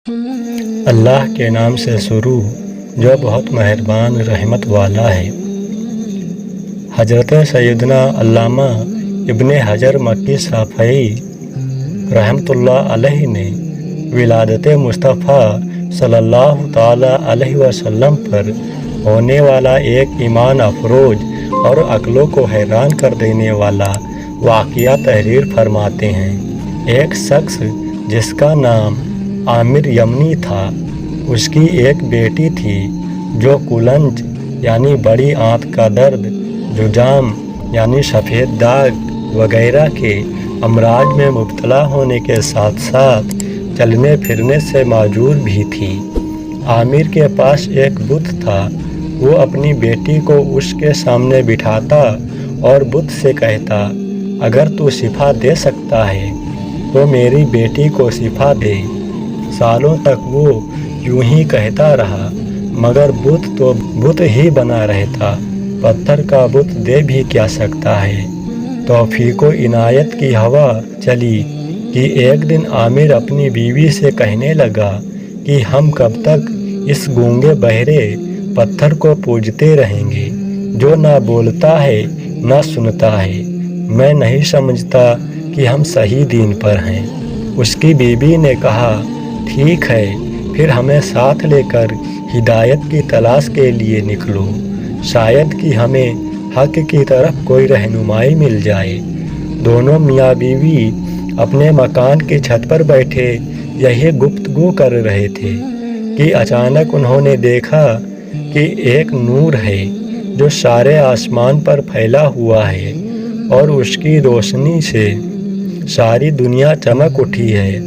اللہ کے نام سے شروع جو بہت مہربان رحمت والا ہے۔ حضرت سیدنا علامہ ابن حجر مکی شافعی رحمۃ اللہ علیہ نے ولادت مصطفیٰ صلی اللہ تعالیٰ علیہ وسلم پر ہونے والا ایک ایمان افروز اور عقلوں کو حیران کر دینے والا واقعہ تحریر فرماتے ہیں۔ ایک شخص جس کا نام عامر یمنی تھا، اس کی ایک بیٹی تھی جو کلنج یعنی بڑی آنت کا درد، جذام یعنی سفید داغ وغیرہ کے امراض میں مبتلا ہونے کے ساتھ ساتھ چلنے پھرنے سے معذور بھی تھی۔ عامر کے پاس ایک بت تھا۔ وہ اپنی بیٹی کو اس کے سامنے بٹھاتا اور بت سے کہتا، اگر تو شفا دے سکتا ہے تو میری بیٹی کو شفا دے۔ سالوں تک وہ یوں ہی کہتا رہا، مگر بت تو بت ہی بنا رہتا، پتھر کا بت دے بھی کیا سکتا ہے۔ توفیق و عنایت کی ہوا چلی کہ ایک دن عامر اپنی بیوی سے کہنے لگا کہ ہم کب تک اس گونگے بہرے پتھر کو پوجتے رہیں گے جو نہ بولتا ہے نہ سنتا ہے۔ میں نہیں سمجھتا کہ ہم صحیح دین پر ہیں۔ اس کی بیوی نے کہا، ٹھیک ہے، پھر ہمیں ساتھ لے کر ہدایت کی تلاش کے لیے نکلو، شاید کہ ہمیں حق کی طرف کوئی رہنمائی مل جائے۔ دونوں میاں بیوی اپنے مکان کی چھت پر بیٹھے یہی گفتگو کر رہے تھے کہ اچانک انہوں نے دیکھا کہ ایک نور ہے جو سارے آسمان پر پھیلا ہوا ہے اور اس کی روشنی سے ساری دنیا چمک اٹھی ہے۔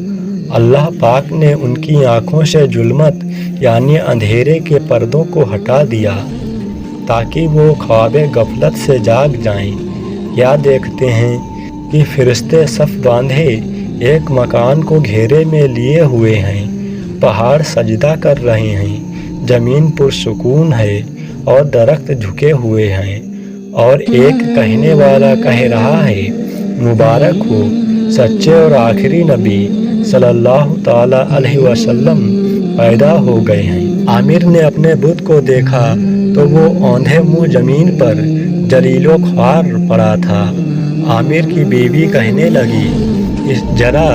اللہ پاک نے ان کی آنکھوں سے ظلمت یعنی اندھیرے کے پردوں کو ہٹا دیا تاکہ وہ خواب غفلت سے جاگ جائیں۔ کیا دیکھتے ہیں کہ فرشتے صف باندھے ایک مکان کو گھیرے میں لیے ہوئے ہیں، پہاڑ سجدہ کر رہے ہیں، زمین پرسکون ہے اور درخت جھکے ہوئے ہیں، اور ایک کہنے والا کہہ رہا ہے، مبارک ہو سچے اور آخری نبی صلی اللہ تعالیٰ علیہ وسلم پیدا ہو گئے ہیں۔ عامر نے اپنے بت کو دیکھا تو وہ اوندھے منہ زمین پر ذلیل و خوار پڑا تھا۔ عامر کی بیوی کہنے لگی، ذرا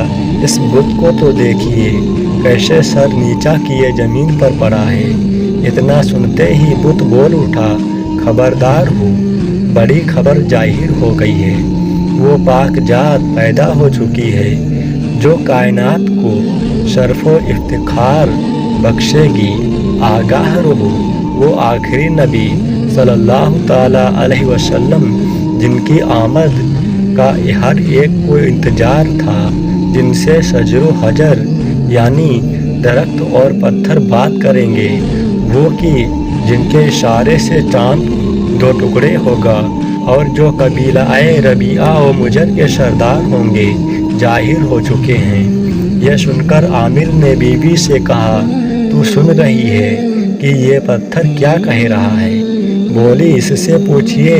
اس بت کو تو دیکھیے، کیسے سر نیچا کیے زمین پر پڑا ہے۔ اتنا سنتے ہی بت بول اٹھا، خبردار ہو، بڑی خبر ظاہر ہو گئی ہے۔ وہ پاک ذات پیدا ہو چکی ہے جو کائنات کو شرف و افتخار بخشے گی۔ آگاہ رہو، وہ آخری نبی صلی اللہ تعالیٰ علیہ وسلم جن کی آمد کا ہر ایک کو انتظار تھا، جن سے شجر و حجر یعنی درخت اور پتھر بات کریں گے، وہ کہ جن کے اشارے سے چاند دو ٹکڑے ہوگا اور جو قبیلہ ربیعہ و مجر کے سردار ہوں گے، ظاہر ہو چکے ہیں۔ یہ سن کر عامر نے بیوی سے کہا، تو سن رہی ہے کہ یہ پتھر کیا کہہ رہا ہے؟ بولی، اس سے پوچھئے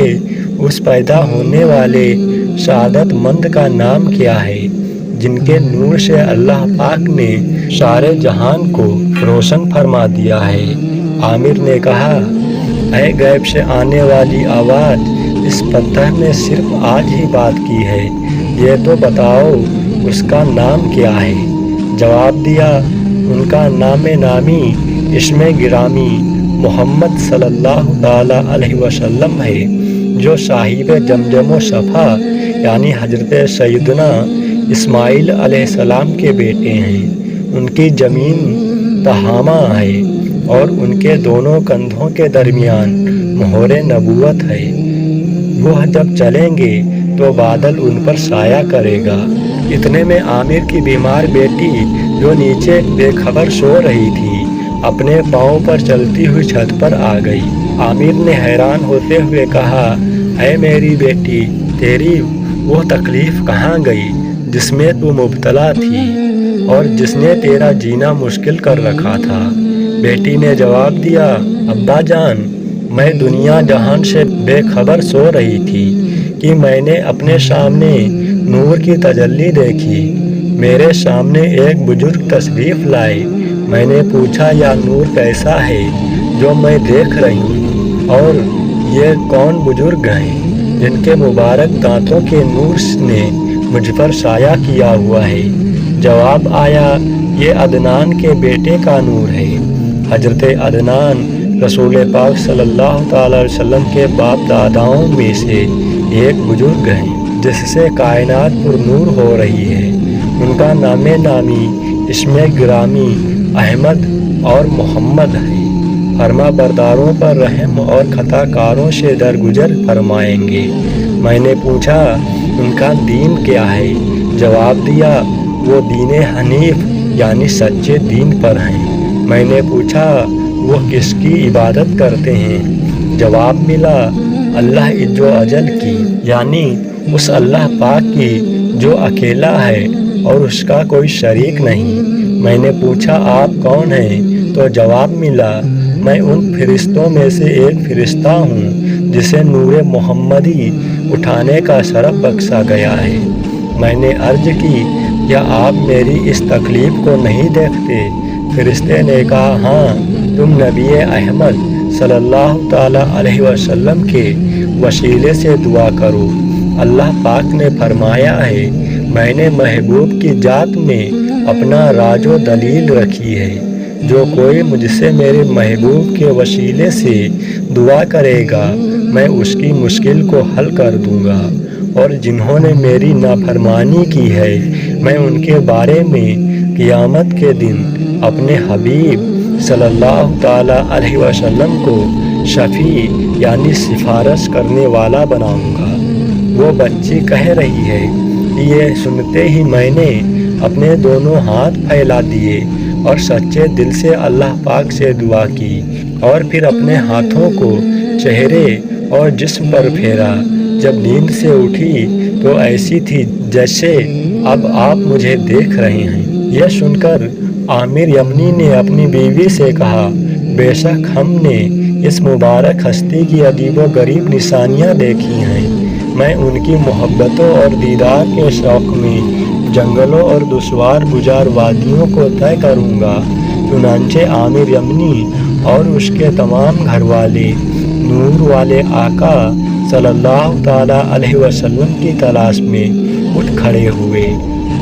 اس پیدا ہونے والے سعادت مند کا نام کیا ہے جن کے نور سے اللہ پاک نے سارے جہان کو روشن فرما دیا ہے۔ عامر نے کہا، اے غیب سے آنے والی آواز، اس پتھر نے صرف آج ہی بات کی ہے، یہ تو بتاؤ اس کا نام کیا ہے؟ جواب دیا، ان کا نام نامی اسم گرامی محمد صلی اللہ تعالیٰ علیہ وسلم ہے، جو صاحب جمجم و صفا یعنی حضرت سیدنا اسماعیل علیہ السلام کے بیٹے ہیں۔ ان کی زمین تہامہ ہے اور ان کے دونوں کندھوں کے درمیان مہر نبوت ہے۔ وہ جب چلیں گے تو بادل ان پر سایہ کرے گا۔ اتنے میں عامر کی بیمار بیٹی جو نیچے بے خبر سو رہی تھی، اپنے پاؤں پر چلتی ہوئی چھت پر آ گئی۔ عامر نے حیران ہوتے ہوئے کہا، اے میری بیٹی، تیری وہ تکلیف کہاں گئی جس میں تو مبتلا تھی اور جس نے تیرا جینا مشکل کر رکھا تھا؟ بیٹی نے جواب دیا، ابا جان، میں دنیا جہان سے بے خبر سو رہی تھی کہ میں نے اپنے سامنے نور کی تجلی دیکھی۔ میرے سامنے ایک بزرگ تشریف لائے، میں نے پوچھا یہ نور کیسا ہے جو میں دیکھ رہی ہوں، اور یہ کون بزرگ ہیں جن کے مبارک دانتوں کے نور نے مجھ پر سایہ کیا ہوا ہے؟ جواب آیا، یہ عدنان کے بیٹے کا نور ہے۔ حضرت عدنان رسول پاک صلی اللہ تعالی علیہ وسلم کے باپ داداؤں میں سے ایک بزرگ ہیں جس سے کائنات پر نور ہو رہی ہے۔ ان کا نام نامی، اسم گرامی احمد اور محمد ہے۔ فرما برداروں پر رحم اور خطا کاروں سے درگزر فرمائیں گے۔ میں نے پوچھا ان کا دین کیا ہے؟ جواب دیا، وہ دین حنیف یعنی سچے دین پر ہیں۔ میں نے پوچھا وہ کس کی عبادت کرتے ہیں؟ جواب ملا، اللہ عز و جل کی، یعنی اس اللہ پاک کی جو اکیلا ہے اور اس کا کوئی شریک نہیں۔ میں نے پوچھا آپ کون ہیں؟ تو جواب ملا، میں ان فرشتوں میں سے ایک فرشتہ ہوں جسے نور محمدی اٹھانے کا شرف بخشا گیا ہے۔ میں نے عرض کی، کیا آپ میری اس تکلیف کو نہیں دیکھتے؟ فرشتے نے کہا، ہاں، تم نبی احمد صلی اللہ تعالی علیہ وسلم کے وسیلے سے دعا کرو۔ اللہ پاک نے فرمایا ہے، میں نے محبوب کی ذات میں اپنا راج و دلیل رکھی ہے۔ جو کوئی مجھ سے میرے محبوب کے وسیلے سے دعا کرے گا میں اس کی مشکل کو حل کر دوں گا، اور جنہوں نے میری نافرمانی کی ہے میں ان کے بارے میں قیامت کے دن اپنے حبیب صلی اللہ تعالی علیہ وسلم کو شفیع یعنی سفارش کرنے والا بناؤں گا۔ وہ بچی کہہ رہی ہے، یہ سنتے ہی میں نے اپنے دونوں ہاتھ پھیلا دیے اور سچے دل سے اللہ پاک سے دعا کی، اور پھر اپنے ہاتھوں کو چہرے اور جسم پر پھیرا۔ جب نیند سے اٹھی تو ایسی تھی جیسے اب آپ مجھے دیکھ رہے ہیں۔ یہ سن کر عامر یمنی نے اپنی بیوی سے کہا، بے شک ہم نے اس مبارک ہستی کی عجیب و غریب نشانیاں دیکھی ہیں۔ میں ان کی محبتوں اور دیدار کے شوق میں جنگلوں اور دشوار گزار وادیوں کو طے کروں گا۔ چنانچہ عامر یمنی اور اس کے تمام گھر والے نور والے آقا صلی اللہ تعالی علیہ وسلم کی تلاش میں اٹھ کھڑے ہوئے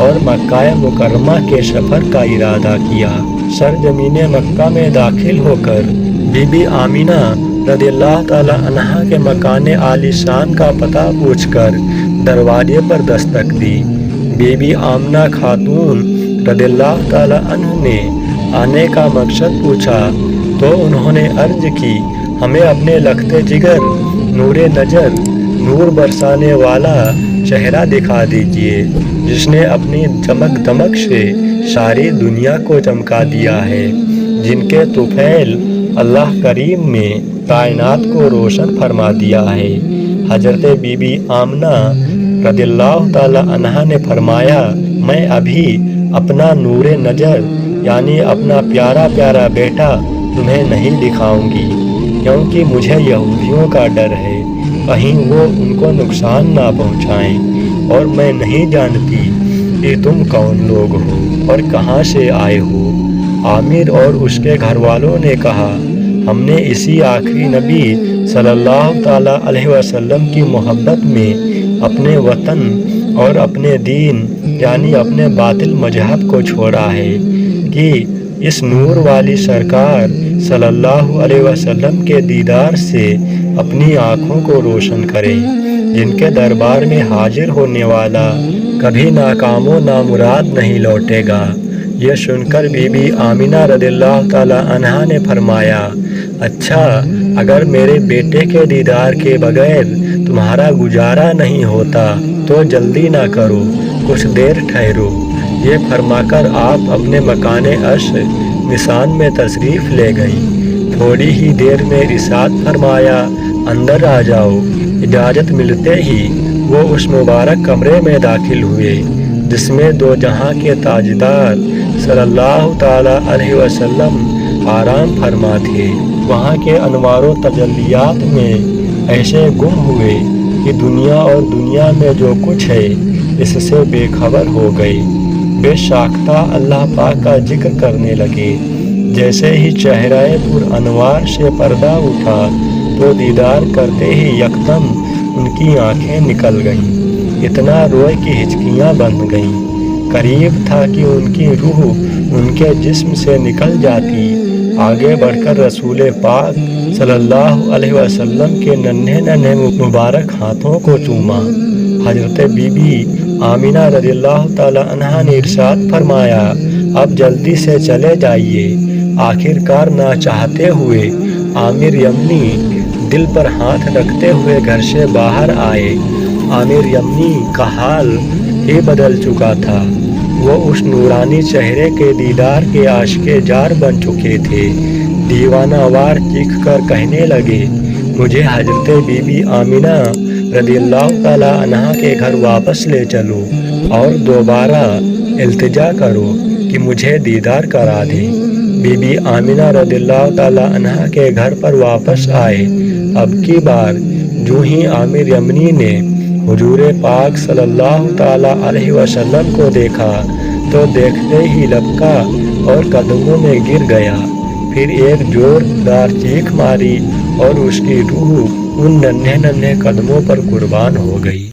اور مکہ مکرمہ کے سفر کا ارادہ کیا۔ سرزمین مکہ میں داخل ہو کر بی بی آمینہ رضی اللہ تعالی عنہا کے مکان عالی شان کا پتہ پوچھ کر دروازے پر دستک دی۔ بی بی آمنہ خاتون رضی اللہ تعالی عنہ نے آنے کا مقصد پوچھا تو انہوں نے عرض کی، ہمیں اپنے لخت جگر نور نظر نور برسانے والا چہرہ دکھا دیجیے جس نے اپنی چمک دمک سے ساری دنیا کو چمکا دیا ہے، جن کے طفیل اللہ کریم نے کائنات کو روشن فرما دیا ہے۔ حضرت بی بی آمنہ رضی اللہ تعالی عنہا نے فرمایا، میں ابھی اپنا نور نظر یعنی اپنا پیارا پیارا بیٹا تمہیں نہیں دکھاؤں گی، کیونکہ مجھے یہودیوں کا ڈر ہے، کہیں وہ ان کو نقصان نہ پہنچائیں، اور میں نہیں جانتی کہ تم کون لوگ ہو اور کہاں سے آئے ہو۔ عامر اور اس کے گھر والوں نے کہا، ہم نے اسی آخری نبی صلی اللہ تعالی علیہ وسلم کی محبت میں اپنے وطن اور اپنے دین یعنی اپنے باطل مذہب کو چھوڑا ہے کہ اس نور والی سرکار صلی اللہ علیہ وسلم کے دیدار سے اپنی آنکھوں کو روشن کرے، جن کے دربار میں حاضر ہونے والا کبھی ناکام و نامراد نہیں لوٹے گا۔ یہ سن کر بی بی آمینہ رضی اللہ تعالی عنہا نے فرمایا، اچھا، اگر میرے بیٹے کے دیدار کے بغیر تمہارا گزارا نہیں ہوتا تو جلدی نہ کرو، کچھ دیر ٹھہرو۔ یہ فرما کر آپ اپنے مکان عرش نشان میں تشریف لے گئیں۔ تھوڑی ہی دیر میں ارشاد فرمایا، اندر آ جاؤ۔ اجازت ملتے ہی وہ اس مبارک کمرے میں داخل ہوئے جس میں دو جہاں کے تاجدار صلی اللہ تعالی علیہ وسلم آرام فرما تھے۔ وہاں کے انوار و تجلیات میں ایسے گم ہوئے کہ دنیا اور دنیا میں جو کچھ ہے اس سے بے خبر ہو گئے۔ بے ساختہ اللہ پاک کا ذکر کرنے لگے۔ جیسے ہی چہرہ پر انوار سے پردہ اٹھا تو دیدار کرتے ہی یکدم ان کی آنکھیں نکل گئیں، اتنا روئے کہ ہچکیاں بند گئیں۔ قریب تھا کہ ان کی روح ان کے جسم سے نکل جاتی۔ آگے بڑھ کر رسول پاک صلی اللہ علیہ وسلم کے ننھے ننھے مبارک ہاتھوں کو چوما۔ حضرت بی بی آمینہ رضی اللہ تعالی عنہا نے ارشاد فرمایا، اب جلدی سے چلے جائیے۔ آخر کار نہ چاہتے ہوئے عامر یمنی دل پر ہاتھ رکھتے ہوئے گھر سے باہر آئے۔ عامر یمنی کا حال ہی بدل چکا تھا، وہ اس نورانی چہرے کے دیدار کے عاشق جار بن چکے تھے۔ دیوانہ وار چیخ کر کہنے لگے، مجھے حضرت بی بی آمینہ رضی اللہ تعالی عنہا کے گھر واپس لے چلو اور دوبارہ التجا کرو کہ مجھے دیدار کرا دیں۔ بی بی آمینہ رضی اللہ تعالی عنہا کے گھر پر واپس آئے۔ اب کی بار جو ہی عامر یمنی نے حضور پاک صلی اللہ تعالی علیہ وسلم کو دیکھا تو دیکھتے ہی لبکا اور قدموں میں گر گیا، پھر ایک زوردار چیخ ماری اور اس کی روح ان ننھے ننھے قدموں پر قربان ہو گئی۔